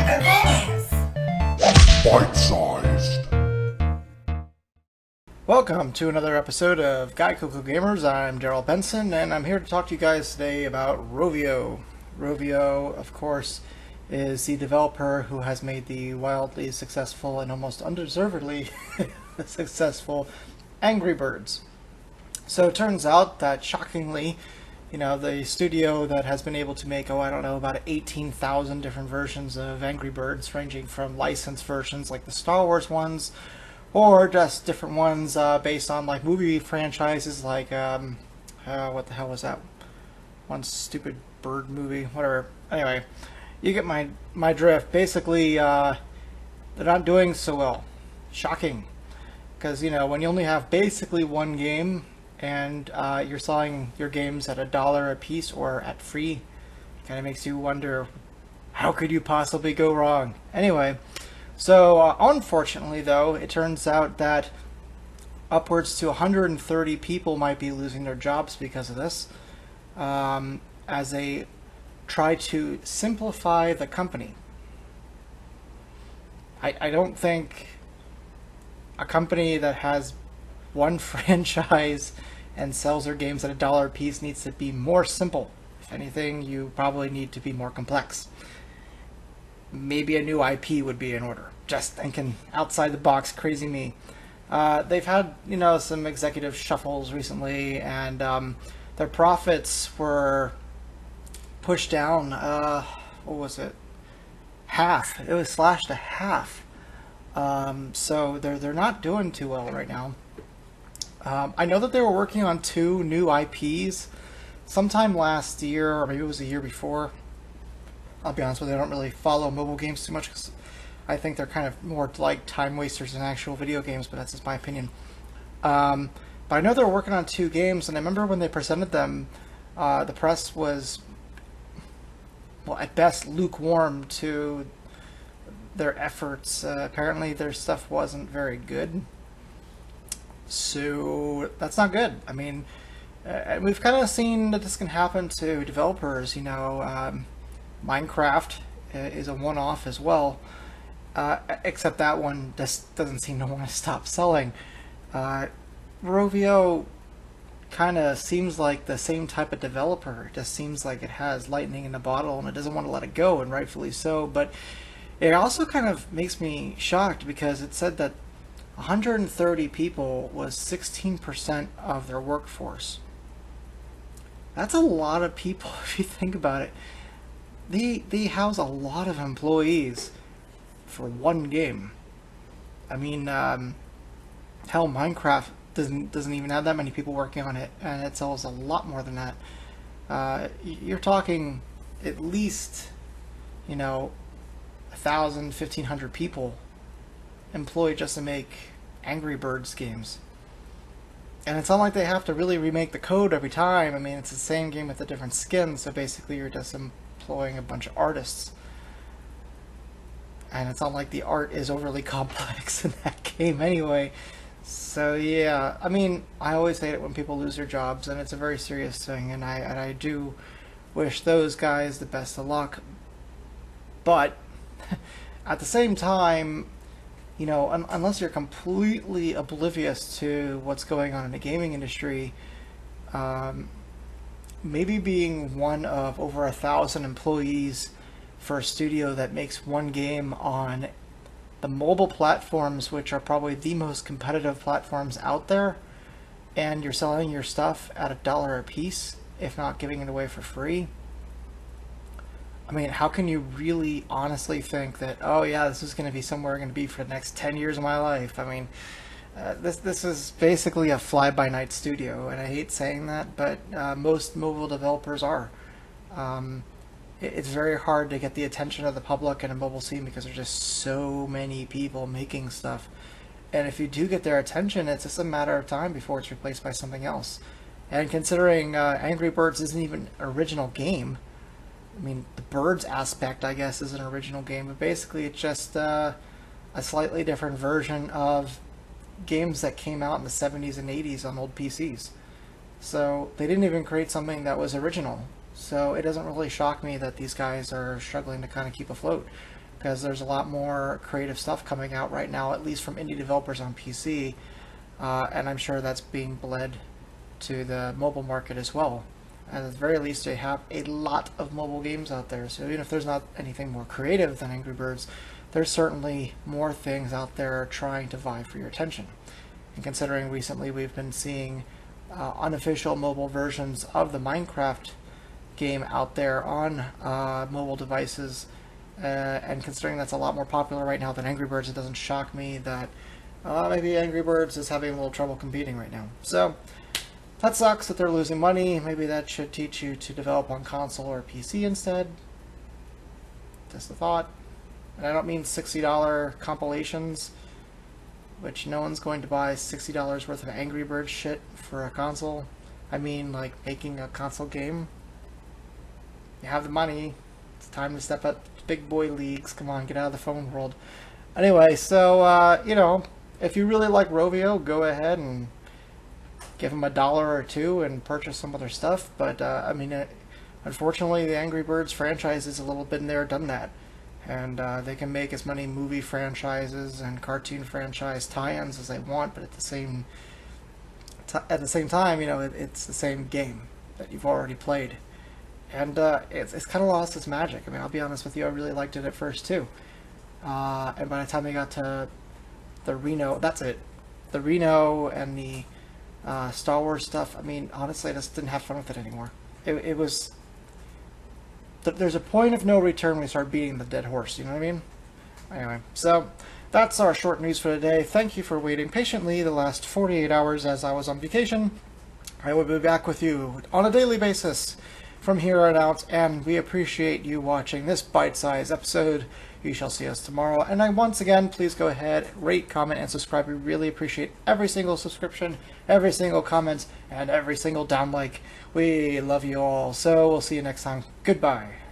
Gaikoku Gamers. Bite-sized. Welcome to another episode of Gaikoku Gamers. I'm Darryl Benson, and I'm here to talk to you guys today about Rovio. Rovio, of course, is the developer who has made the wildly successful and almost undeservedly successful Angry Birds. So it turns out that, shockingly, the studio that has been able to make, about 18,000 different versions of Angry Birds, ranging from licensed versions like the Star Wars ones, or just different ones based on like movie franchises like, what the hell was that? One stupid bird movie, whatever. Anyway, you get my drift. Basically, they're not doing so well. Shocking. Because, when you only have basically one game, and you're selling your games at $1 a piece or at free, it kind of makes you wonder, how could you possibly go wrong? Anyway, so unfortunately though, it turns out that upwards to 130 people might be losing their jobs because of this, as they try to simplify the company. I don't think a company that has one franchise and sells their games at $1 a piece needs to be more simple. If anything, you probably need to be more complex. Maybe a new IP would be in order. Just thinking outside the box, crazy me. They've had, some executive shuffles recently, and their profits were pushed down, what was it? Half. It was slashed to half. So they're not doing too well right now. I know that they were working on 2 new IPs sometime last year, or maybe it was the year before. I'll be honest with you, I don't really follow mobile games too much because I think they're kind of more like time wasters than actual video games, but that's just my opinion. But I know they're working on 2 games, and I remember when they presented them, the press was, well, at best lukewarm to their efforts. Apparently their stuff wasn't very good. So that's not good. I mean, we've kind of seen that this can happen to developers. Minecraft is a one-off as well, except that one just doesn't seem to want to stop selling. Rovio kind of seems like the same type of developer. It just seems like it has lightning in a bottle and it doesn't want to let it go, and rightfully so. But it also kind of makes me shocked because it said that 130 people was 16% of their workforce. That's a lot of people if you think about it. They house a lot of employees for one game. I mean, hell, Minecraft doesn't even have that many people working on it, and it sells a lot more than that. You're talking at least, 1,000, 1,500 people employed just to make Angry Birds games. And it's not like they have to really remake the code every time. I mean, it's the same game with a different skin, so basically you're just employing a bunch of artists. And it's not like the art is overly complex in that game anyway. So yeah, I mean, I always hate it when people lose their jobs, and it's a very serious thing, and I do wish those guys the best of luck. But at the same time, unless you're completely oblivious to what's going on in the gaming industry, maybe being one of over 1,000 employees for a studio that makes one game on the mobile platforms, which are probably the most competitive platforms out there, and you're selling your stuff at $1 a piece, if not giving it away for free. I mean, how can you really honestly think that, oh yeah, this is going to be somewhere I'm going to be for the next 10 years of my life? I mean, this is basically a fly-by-night studio, and I hate saying that, but most mobile developers are. It's very hard to get the attention of the public in a mobile scene because there's just so many people making stuff. And if you do get their attention, it's just a matter of time before it's replaced by something else. And considering Angry Birds isn't even an original game, I mean, the birds aspect, I guess, is an original game, but basically it's just a slightly different version of games that came out in the 70s and 80s on old PCs. So they didn't even create something that was original. So it doesn't really shock me that these guys are struggling to kind of keep afloat. because there's a lot more creative stuff coming out right now, at least from indie developers on PC, and I'm sure that's being bled to the mobile market as well. And at the very least, they have a lot of mobile games out there, so even if there's not anything more creative than Angry Birds, there's certainly more things out there trying to vie for your attention. And considering recently we've been seeing unofficial mobile versions of the Minecraft game out there on mobile devices, and considering that's a lot more popular right now than Angry Birds, it doesn't shock me that maybe Angry Birds is having a little trouble competing right now. So that sucks that they're losing money. Maybe that should teach you to develop on console or PC instead. Just a thought. And I don't mean $60 compilations, which no one's going to buy $60 worth of Angry Birds shit for a console. I mean, like, making a console game. You have the money. It's time to step up to big boy leagues. Come on, get out of the phone world. Anyway, so, you know, if you really like Rovio, go ahead and give them $1 or $2 and purchase some of their stuff. But, I mean, unfortunately, the Angry Birds franchise is a little been there, done that. And they can make as many movie franchises and cartoon franchise tie-ins as they want, but at the same time, you know, it's the same game that you've already played, and it's kind of lost its magic. I mean, I'll be honest with you, I really liked it at first too, and by the time they got to the Reno, that's it, the Reno and the Star Wars stuff. I mean, honestly, I just didn't have fun with it anymore. It was. There's a point of no return when we start beating the dead horse, you know what I mean? Anyway, so that's our short news for today. Thank you for waiting patiently the last 48 hours as I was on vacation. I will be back with you on a daily basis from here on out, and we appreciate you watching this bite-sized episode. You shall see us tomorrow. And once again, please go ahead, rate, comment, and subscribe. We really appreciate every single subscription, every single comment, and every single down like. We love you all. So we'll see you next time. Goodbye.